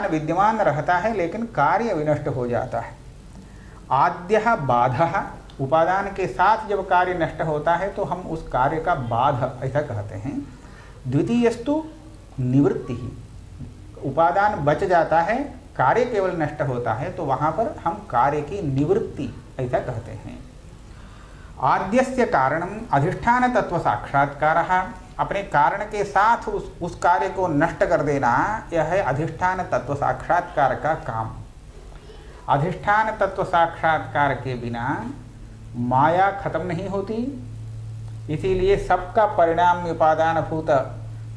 उपादान विद्यमान रहता है लेकिन कार्य विनष्ट हो जाता है। आद्यः बाधः, उपादान के साथ जब कार्य नष्ट होता है तो हम उस कार्य का बाध ऐसा कहते हैं। द्वितीयस्तु निवृत्ति, उपादान बच जाता है, कार्य केवल नष्ट होता है तो वहाँ पर हम कार्य की निवृत्ति ऐसा कहते हैं। आद्यस्य कारणम अधिष्ठान तत्व साक्षात्कारः, अपने कारण के साथ उस कार्य को नष्ट कर देना, यह है अधिष्ठान तत्व साक्षात्कार का काम। अधिष्ठान तत्व साक्षात्कार के बिना माया खत्म नहीं होती, इसीलिए सबका परिणाम उपादान भूत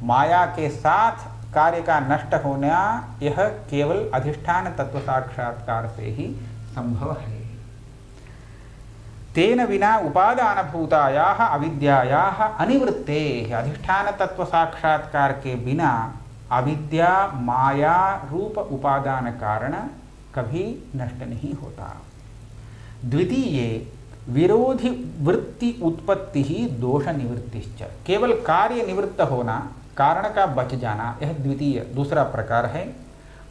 माया के साथ कार्य का नष्ट होना यह केवल अधिष्ठान तत्व साक्षात्कार से ही संभव है। तेन विना उपादान भूतायाः अविद्यायाः अनिवृत्तेः, अधिष्ठान तत्व साक्षात्कार के बिना अविद्या माया रूप उपादान कारण कभी नष्ट नहीं होता। द्वितीय विरोधी वृत्ति उत्पत्ति ही दोष निवृत्तिश्च, केवल कार्य निवृत्त होना, कारण का बच जाना, यह द्वितीय दूसरा प्रकार है।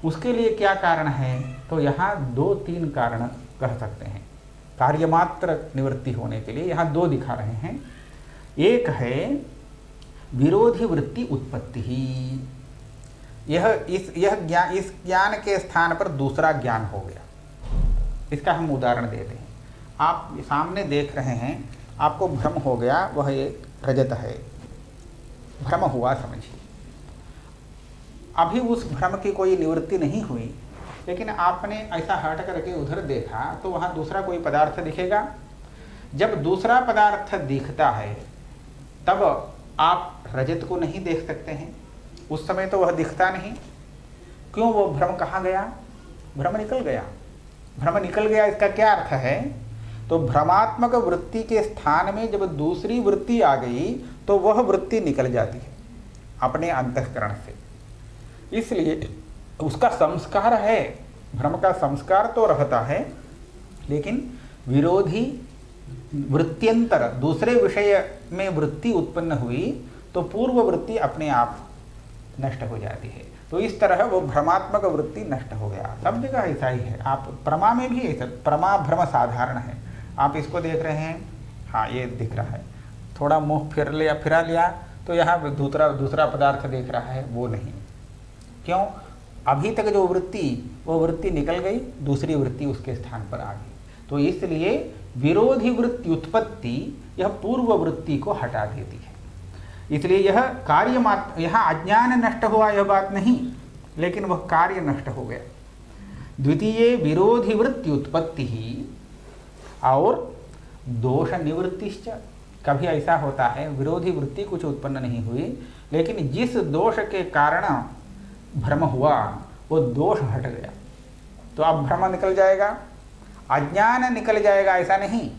उसके लिए क्या कारण है, तो यहाँ 2-3 कारण कह सकते हैं। कार्यमात्र निवृत्ति होने के लिए यहाँ 2 दिखा रहे हैं। एक है विरोधी वृत्ति उत्पत्ति ही, इस ज्ञान के स्थान पर दूसरा ज्ञान हो गया। इसका हम उदाहरण देते हैं। आप सामने देख रहे हैं, आपको भ्रम हो गया, वह एक रजत है, भ्रम हुआ समझिए। अभी उस भ्रम की कोई निवृत्ति नहीं हुई, लेकिन आपने ऐसा हट करके उधर देखा तो वहाँ दूसरा कोई पदार्थ दिखेगा। जब दूसरा पदार्थ दिखता है तब आप रजत को नहीं देख सकते हैं, उस समय तो वह दिखता नहीं। क्यों? वो भ्रम कहाँ गया? भ्रम निकल गया। भ्रम निकल गया, इसका क्या अर्थ है? तो भ्रमात्मक वृत्ति के स्थान में जब दूसरी वृत्ति आ गई तो वह वृत्ति निकल जाती है अपने अंतःकरण से। इसलिए उसका संस्कार है, भ्रम का संस्कार तो रहता है, लेकिन विरोधी वृत्त्यंतर दूसरे विषय में वृत्ति उत्पन्न हुई तो पूर्व वृत्ति अपने आप नष्ट हो जाती है। तो इस तरह वो भ्रमात्मक वृत्ति नष्ट हो गया। सब जगह ऐसा ही है। आप प्रमा में भी ऐसा, प्रमा भ्रम साधारण है। आप इसको देख रहे हैं, हाँ ये दिख रहा है, थोड़ा मुंह फिरा लिया तो यहाँ दूसरा पदार्थ देख रहा है, वो नहीं। क्यों? अभी तक जो वृत्ति, वो वृत्ति निकल गई, दूसरी वृत्ति उसके स्थान पर आ गई। तो इसलिए विरोधी वृत्ति उत्पत्ति यह पूर्व वृत्ति को हटा देती है। इसलिए यह कार्य मात्र, यहाँ अज्ञान नष्ट हुआ यह बात नहीं, लेकिन वह कार्य नष्ट हो गया। द्वितीय विरोधी वृत्ति उत्पत्ति ही और दोष निवृत्तिश्च, कभी ऐसा होता है विरोधी वृत्ति कुछ उत्पन्न नहीं हुई, लेकिन जिस दोष के कारण भ्रम हुआ वो दोष हट गया, तो अब भ्रम निकल जाएगा, अज्ञान निकल जाएगा ऐसा नहीं,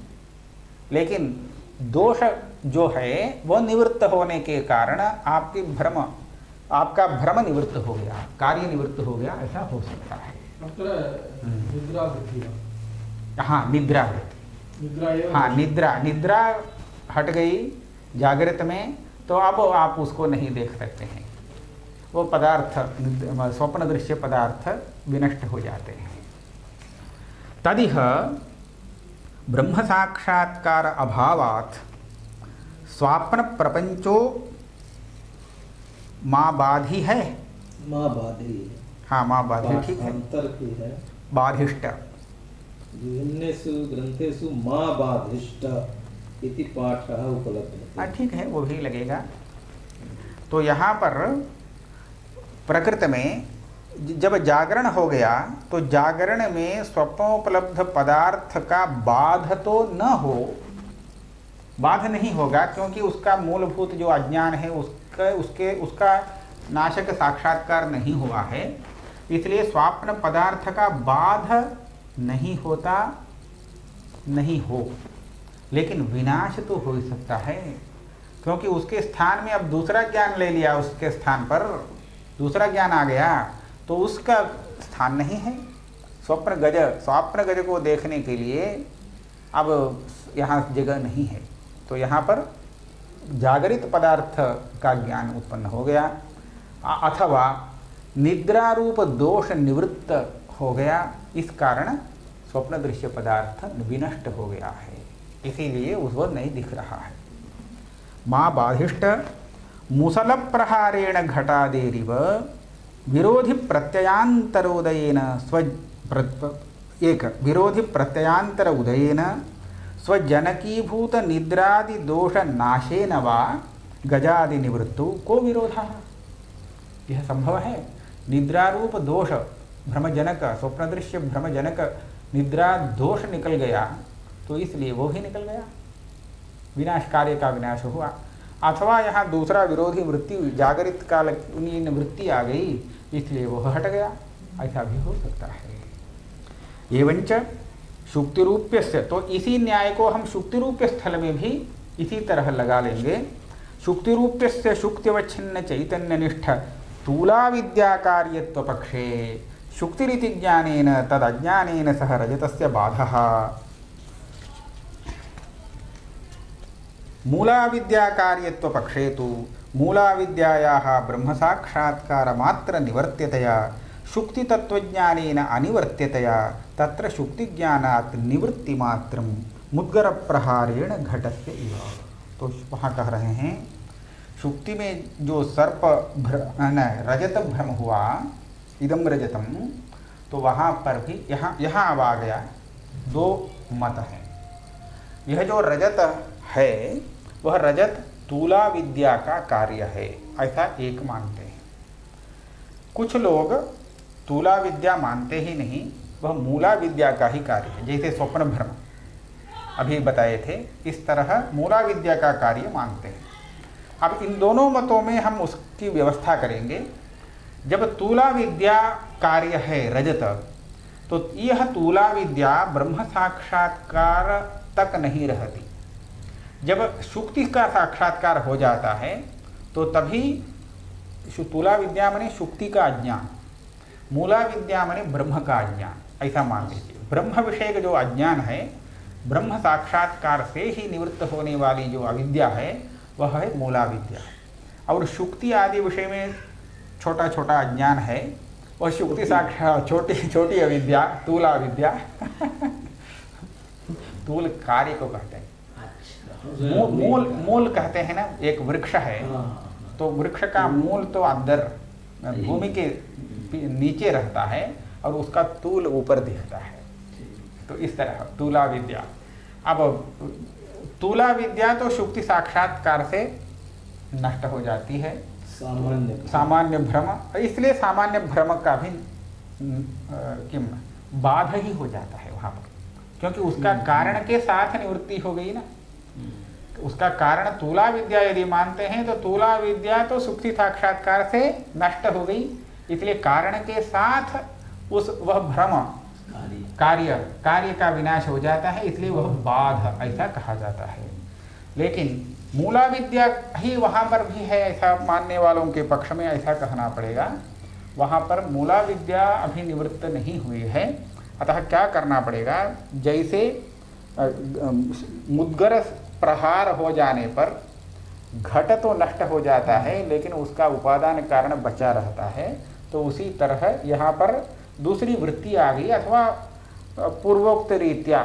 लेकिन दोष जो है वो निवृत्त होने के कारण आपका भ्रम निवृत्त हो गया, कार्य निवृत्त हो गया, ऐसा हो सकता है। हाँ, निद्रा वृत्ति, हाँ निद्रा हट गई जागृत में, तो अब आप उसको नहीं देख सकते हैं, वो पदार्थ स्वप्न दृश्य पदार्थ विनष्ट हो जाते हैं। तदिह ब्रह्म साक्षात्कार अभावात् स्वाप्न प्रपंचो माँ बाधी है, माँ बाधी, हाँ माँ बाधी, ठीक है, अंतर की है, बाधिष्ट, विभिन्नेषु ग्रंथेषु माँ बाधिष्ट इति पाठः उपलब्ध। हाँ ठीक है, वो भी लगेगा। तो यहाँ पर प्रकृत में जब जागरण हो गया तो जागरण में स्वप्नोपलब्ध पदार्थ का बाध तो न हो, बाध नहीं होगा, क्योंकि उसका मूलभूत जो अज्ञान है उसका नाशक साक्षात्कार नहीं हुआ है, इसलिए स्वाप्न पदार्थ का बाध नहीं होता, नहीं हो, लेकिन विनाश तो हो ही सकता है, क्योंकि उसके स्थान में अब दूसरा ज्ञान ले लिया, उसके स्थान पर दूसरा ज्ञान आ गया तो उसका स्थान नहीं है। स्वप्न गज को देखने के लिए अब यहाँ जगह नहीं है, तो यहाँ पर जागरित पदार्थ का ज्ञान उत्पन्न हो गया। अथवा निद्रा रूप दोष निवृत्त हो गया, इस कारण स्वप्न दृश्य पदार्थ विनष्ट हो गया है, इसीलिए उसको नहीं दिख रहा है। माँ बाधिष्ट मुसल प्रहारेण घटादेरिव विरोधि प्रत्ययांतरोदयेन विरोधि प्रत्ययांतर उदयेन स्वजनकीभूत निद्रादि दोष नाशेन वा गजादि निवृत्तौ को विरोधः। यह संभव है। निद्रारूप दोष भ्रमजनक, स्वप्नदृश्य भ्रमजनक निद्रा दोष निकल गया तो इसलिए वो ही निकल गया, विनाश कार्य का विनाश हुआ। अथवा यहाँ दूसरा विरोधी वृत्ति जागृत काल वृत्ति आ गई, इसलिए वो हट गया, ऐसा भी हो सकता है। एवंच शुक्तिरूप्य से, तो इसी न्याय को हम शुक्तिरूप्य स्थल में भी इसी तरह लगा लेंगे। शुक्तिरूप्य से शुक्तिवच्छिन्न चैतन्यनिष्ठ स्थूला विद्या कार्यत्व पक्षे शुक्तिरिति ज्ञानेन तद अज्ञानेन सह रजतस्य बाधः। मूला विद्या कार्यत्व पक्षे तु मूला विद्यायाः ब्रह्म साक्षात्कार मात्र निवर्त्यतया शुक्ति तत्वज्ञानेन अनिवर्त्यतया तत्र शुक्ति ज्ञानात् निवृत्ति मात्रं मुद्गर प्रहारेण घटस्य इव। तो वहाँ कह रहे हैं शुक्ति में जो सर्प रजत भ्रम हुआ, इदम रजतम, तो वहाँ पर भी यहाँ अब आ गया दो मत हैं। यह जो रजत है वह रजत तूला विद्या का कार्य है, ऐसा एक मानते हैं। कुछ लोग तूला विद्या मानते ही नहीं, वह मूला विद्या का ही कार्य है, जैसे स्वप्न भ्रम अभी बताए थे, इस तरह मूला विद्या का कार्य मानते हैं। अब इन दोनों मतों में हम उसकी व्यवस्था करेंगे। जब तूला विद्या कार्य है रजत, तो यह तूला विद्या ब्रह्म साक्षात्कार तक नहीं रहती। जब शुक्ति का साक्षात्कार हो जाता है तो तभी तूला विद्या माने शुक्ति का अज्ञान, मूला विद्या माने ब्रह्म का अज्ञान, ऐसा मान लीजिए। ब्रह्म विषय का जो अज्ञान है, ब्रह्म साक्षात्कार से ही निवृत्त होने वाली जो अविद्या है वह है मूला विद्या। और शुक्ति आदि विषय में छोटा छोटा अज्ञान है, वह शुक्ति साक्षात छोटी छोटी अविद्या, तूला विद्या तूल कार्य को कहते हैं। मूल कहते हैं ना, एक वृक्ष है तो वृक्ष का मूल तो अंदर भूमि के नीचे रहता है और उसका तूल ऊपर दिखता है, तो इस तरह तूला विद्या। अब तूला विद्या तो शुक्ति साक्षात्कार से नष्ट हो जाती है, सामान्य भ्रम, इसलिए सामान्य भ्रम का भी बाध ही हो जाता है वहाँ पर, क्योंकि उसका कारण के साथ निवृत्ति हो गई ना। उसका कारण तूला विद्या यदि मानते हैं तो तूला विद्या तो शुक्ति साक्षात्कार से नष्ट हो गई, इसलिए कारण के साथ वह भ्रम कार्य का विनाश हो जाता है, इसलिए वह बाध ऐसा कहा जाता है। लेकिन मूला विद्या ही वहाँ पर भी है, ऐसा मानने वालों के पक्ष में ऐसा कहना पड़ेगा। वहाँ पर मूला विद्या अभी निवृत्त नहीं हुई है, अतः क्या करना पड़ेगा, जैसे मुद्गर प्रहार हो जाने पर घट तो नष्ट हो जाता है लेकिन उसका उपादान कारण बचा रहता है, तो उसी तरह यहाँ पर दूसरी वृत्ति आ गई अथवा पूर्वोक्त रीत्या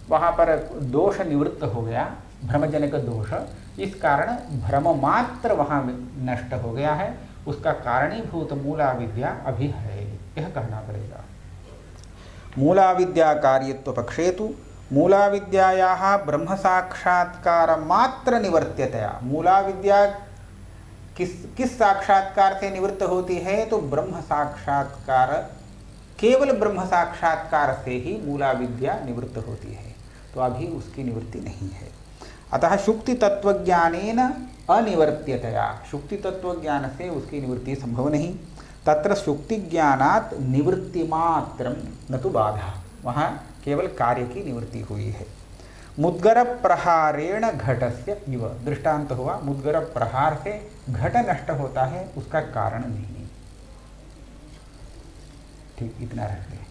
वहाँ पर दोष निवृत्त हो गया, भ्रमजनक दोष, इस कारण भ्रम मात्र वहाँ नष्ट हो गया है, उसका कारणीभूत मूला विद्या अभी है, यह कहना पड़ेगा। मूला विद्या कार्यत्व पक्षे तु मूला विद्यायाः ब्रह्म साक्षात्कार मात्र निवर्त्यतया। मूला विद्या किस साक्षात्कार से निवृत्त होती है, तो ब्रह्म साक्षात्कार, केवल ब्रह्म साक्षात्कार से ही मूला विद्या निवृत्त होती है, तो अभी उसकी निवृत्ति नहीं है। अतः शुक्ति तत्वज्ञानेन अनिवर्त्यतया, शुक्ति तत्वज्ञान से उसकी निवृत्ति संभव नहीं। तत्र शुक्ति ज्ञानात् निवृत्ति मात्रम न तो बाधा, वहाँ केवल कार्य की निवृत्ति हुई है। मुद्गर प्रहारेण घटस्य इव, दृष्टांत हुआ, मुद्गर प्रहार से घट नष्ट होता है, उसका कारण नहीं। ठीक, इतना रखते हैं।